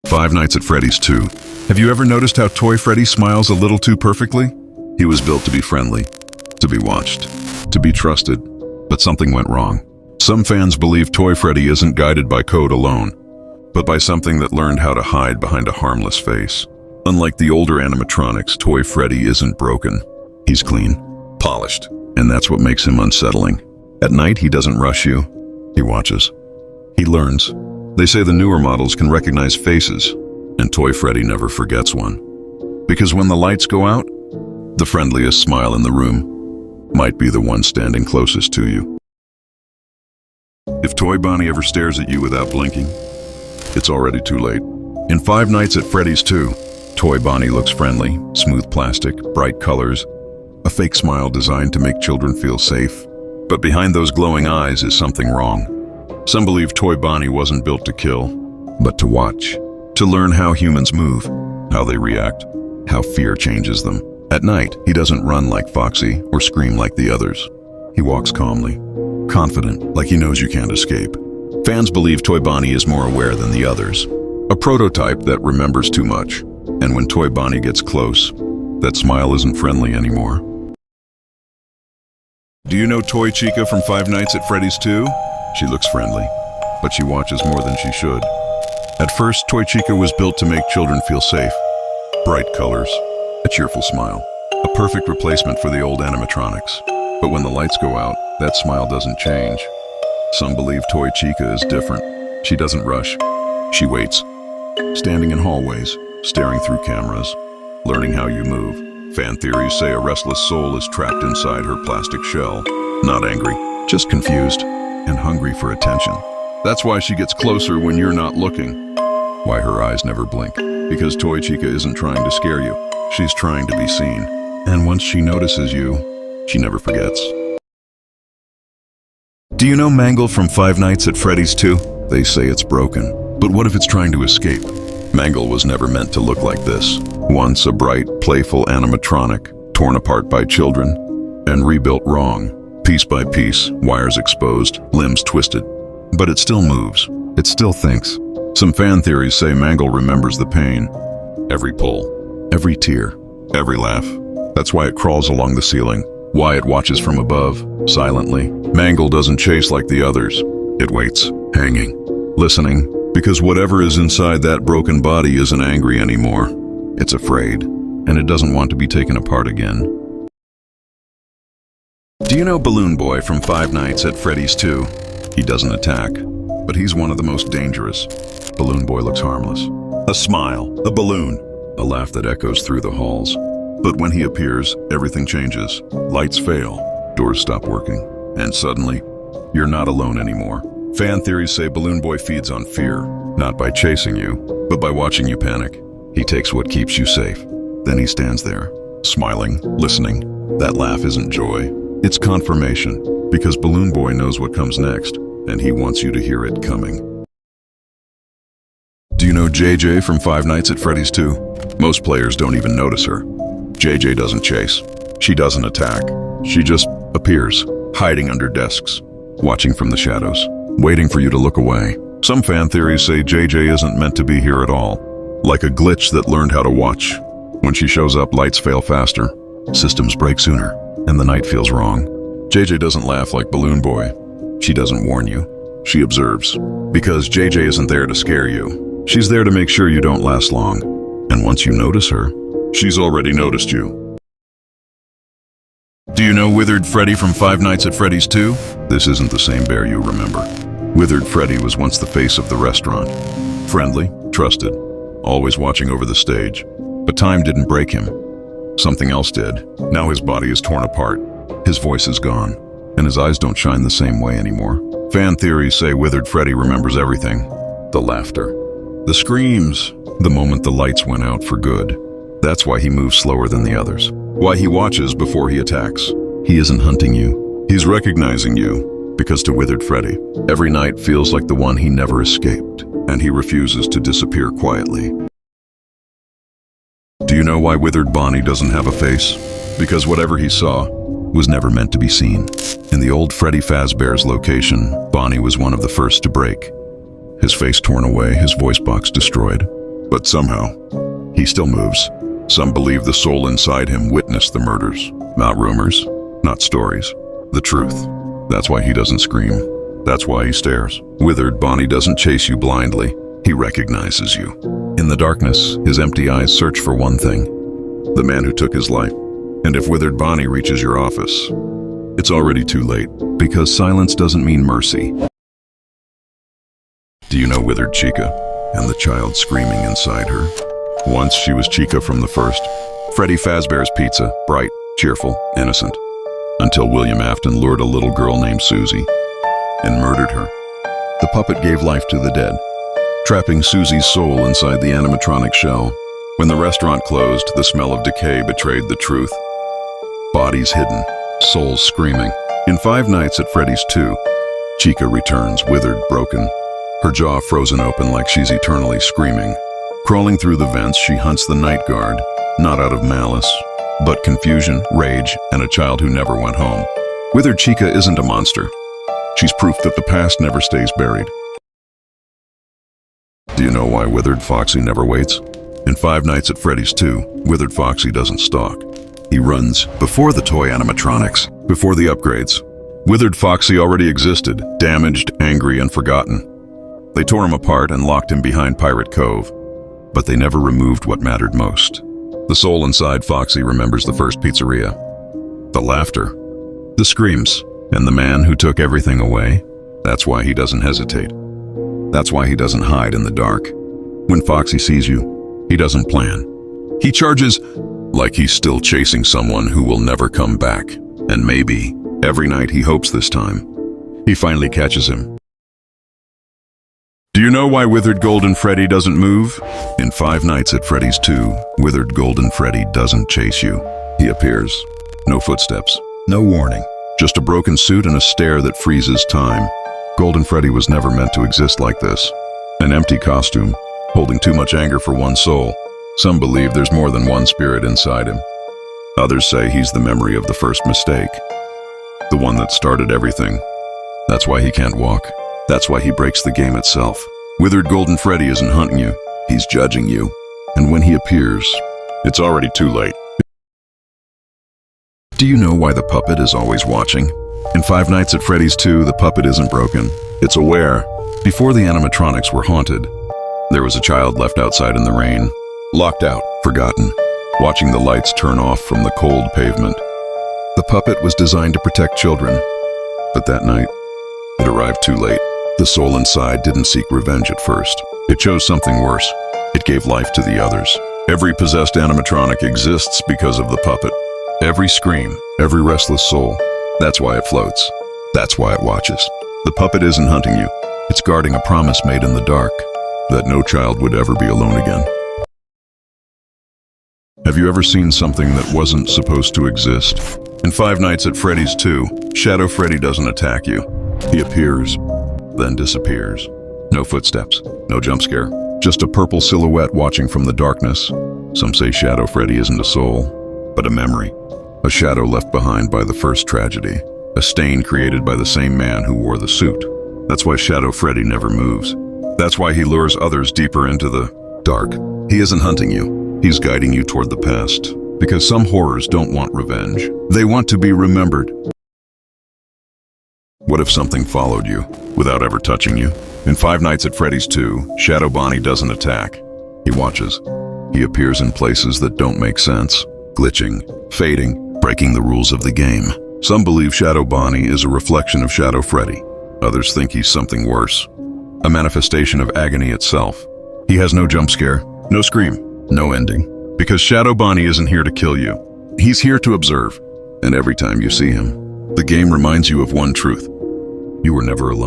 Five Nights at Freddy's 2. Have you ever noticed how Toy Freddy smiles a little too perfectly? He was built to be friendly, to be watched, to be trusted, but something went wrong. Some fans believe Toy Freddy isn't guided by code alone, but by something that learned how to hide behind a harmless face. Unlike the older animatronics, Toy Freddy isn't broken. He's clean, polished, and that's what makes him unsettling. At night, he doesn't rush you. He watches. He learns. They say the newer models can recognize faces, and Toy Freddy never forgets one. Because when the lights go out, the friendliest smile in the room might be the one standing closest to you. If Toy Bonnie ever stares at you without blinking, it's already too late. In Five Nights at Freddy's 2, Toy Bonnie looks friendly, smooth plastic, bright colors, a fake smile designed to make children feel safe. But behind those glowing eyes is something wrong. Some believe Toy Bonnie wasn't built to kill, but to watch, to learn how humans move, how they react, how fear changes them. At night, he doesn't run like Foxy or scream like the others. He walks calmly, confident, like he knows you can't escape. Fans believe Toy Bonnie is more aware than the others, a prototype that remembers too much. And when Toy Bonnie gets close, that smile isn't friendly anymore. Do you know Toy Chica from Five Nights at Freddy's 2? She looks friendly, but she watches more than she should. At first, Toy Chica was built to make children feel safe. Bright colors, a cheerful smile, a perfect replacement for the old animatronics. But when the lights go out, that smile doesn't change. Some believe Toy Chica is different. She doesn't rush. She waits, standing in hallways, staring through cameras, learning how you move. Fan theories say a restless soul is trapped inside her plastic shell. Not angry, just confused and hungry for attention. That's why she gets closer when you're not looking. Why her eyes never blink. Because Toy Chica isn't trying to scare you. She's trying to be seen. And once she notices you, she never forgets. Do you know Mangle from Five Nights at Freddy's 2? They say it's broken. But what if it's trying to escape? Mangle was never meant to look like this. Once a bright, playful animatronic, torn apart by children, and rebuilt wrong. Piece by piece, wires exposed, limbs twisted. But it still moves. It still thinks. Some fan theories say Mangle remembers the pain. Every pull, every tear, every laugh. That's why it crawls along the ceiling. Why it watches from above, silently. Mangle doesn't chase like the others. It waits, hanging, listening, because whatever is inside that broken body isn't angry anymore. It's afraid, and it doesn't want to be taken apart again. Do you know Balloon Boy from Five Nights at Freddy's 2? He doesn't attack, but he's one of the most dangerous. Balloon Boy looks harmless. A smile, a balloon, a laugh that echoes through the halls. But when he appears, everything changes. Lights fail, doors stop working, and suddenly, you're not alone anymore. Fan theories say Balloon Boy feeds on fear, not by chasing you, but by watching you panic. He takes what keeps you safe. Then he stands there, smiling, listening. That laugh isn't joy. It's confirmation, because Balloon Boy knows what comes next, and he wants you to hear it coming. Do you know JJ from Five Nights at Freddy's 2? Most players don't even notice her. JJ doesn't chase. She doesn't attack. She just appears, hiding under desks, watching from the shadows, waiting for you to look away. Some fan theories say JJ isn't meant to be here at all, like a glitch that learned how to watch. When she shows up, lights fail faster, systems break sooner, and the night feels wrong. JJ doesn't laugh like Balloon Boy. She doesn't warn you. She observes. Because JJ isn't there to scare you. She's there to make sure you don't last long. And once you notice her, she's already noticed you. Do you know Withered Freddy from Five Nights at Freddy's 2? This isn't the same bear you remember. Withered Freddy was once the face of the restaurant. Friendly, trusted, always watching over the stage. But time didn't break him. Something else did. Now his body is torn apart. His voice is gone, and his eyes don't shine the same way anymore. Fan theories say Withered Freddy remembers everything. The laughter, the screams, the moment the lights went out for good. That's why he moves slower than the others. Why he watches before he attacks. He isn't hunting you. He's recognizing you. Because to Withered Freddy, every night feels like the one he never escaped, and he refuses to disappear quietly. Do you know why Withered Bonnie doesn't have a face? Because whatever he saw was never meant to be seen. In the old Freddy Fazbear's location, Bonnie was one of the first to break. His face torn away, his voice box destroyed. But somehow, he still moves. Some believe the soul inside him witnessed the murders. Not rumors, not stories. The truth. That's why he doesn't scream. That's why he stares. Withered Bonnie doesn't chase you blindly. He recognizes you. In the darkness, his empty eyes search for one thing: the man who took his life. And if Withered Bonnie reaches your office, it's already too late, because silence doesn't mean mercy. Do you know Withered Chica and the child screaming inside her? Once she was Chica from the first. Freddy Fazbear's Pizza, bright, cheerful, innocent. Until William Afton lured a little girl named Susie and murdered her. The puppet gave life to the dead, trapping Susie's soul inside the animatronic shell. When the restaurant closed, the smell of decay betrayed the truth. Bodies hidden, souls screaming. In Five Nights at Freddy's 2, Chica returns, withered, broken, her jaw frozen open like she's eternally screaming. Crawling through the vents, she hunts the night guard, not out of malice, but confusion, rage, and a child who never went home. Withered Chica isn't a monster. She's proof that the past never stays buried. Do you know why Withered Foxy never waits? In Five Nights at Freddy's 2, Withered Foxy doesn't stalk. He runs before the toy animatronics, before the upgrades. Withered Foxy already existed, damaged, angry, and forgotten. They tore him apart and locked him behind Pirate Cove, but they never removed what mattered most. The soul inside Foxy remembers the first pizzeria, the laughter, the screams, and the man who took everything away. That's why he doesn't hesitate. That's why he doesn't hide in the dark. When Foxy sees you, he doesn't plan. He charges like he's still chasing someone who will never come back. And maybe, every night he hopes this time, he finally catches him. Do you know why Withered Golden Freddy doesn't move? In Five Nights at Freddy's 2, Withered Golden Freddy doesn't chase you. He appears. No footsteps, no warning, just a broken suit and a stare that freezes time. Golden Freddy was never meant to exist like this. An empty costume, holding too much anger for one soul. Some believe there's more than one spirit inside him. Others say he's the memory of the first mistake, the one that started everything. That's why he can't walk. That's why he breaks the game itself. Withered Golden Freddy isn't hunting you, he's judging you. And when he appears, it's already too late. Do you know why the puppet is always watching? In Five Nights at Freddy's 2, the puppet isn't broken. It's aware. Before the animatronics were haunted, there was a child left outside in the rain, locked out, forgotten, watching the lights turn off from the cold pavement. The puppet was designed to protect children, but that night, it arrived too late. The soul inside didn't seek revenge at first. It chose something worse. It gave life to the others. Every possessed animatronic exists because of the puppet. Every scream, every restless soul. That's why it floats. That's why it watches. The puppet isn't hunting you. It's guarding a promise made in the dark, that no child would ever be alone again. Have you ever seen something that wasn't supposed to exist? In Five Nights at Freddy's 2, Shadow Freddy doesn't attack you. He appears, then disappears. No footsteps, no jump scare, just a purple silhouette watching from the darkness. Some say Shadow Freddy isn't a soul, but a memory. A shadow left behind by the first tragedy. A stain created by the same man who wore the suit. That's why Shadow Freddy never moves. That's why he lures others deeper into the dark. He isn't hunting you. He's guiding you toward the past. Because some horrors don't want revenge. They want to be remembered. What if something followed you, without ever touching you? In Five Nights at Freddy's 2, Shadow Bonnie doesn't attack. He watches. He appears in places that don't make sense. Glitching, fading, breaking the rules of the game. Some believe Shadow Bonnie is a reflection of Shadow Freddy. Others think he's something worse. A manifestation of agony itself. He has no jump scare, no scream, no ending. Because Shadow Bonnie isn't here to kill you. He's here to observe. And every time you see him, the game reminds you of one truth. You were never alone.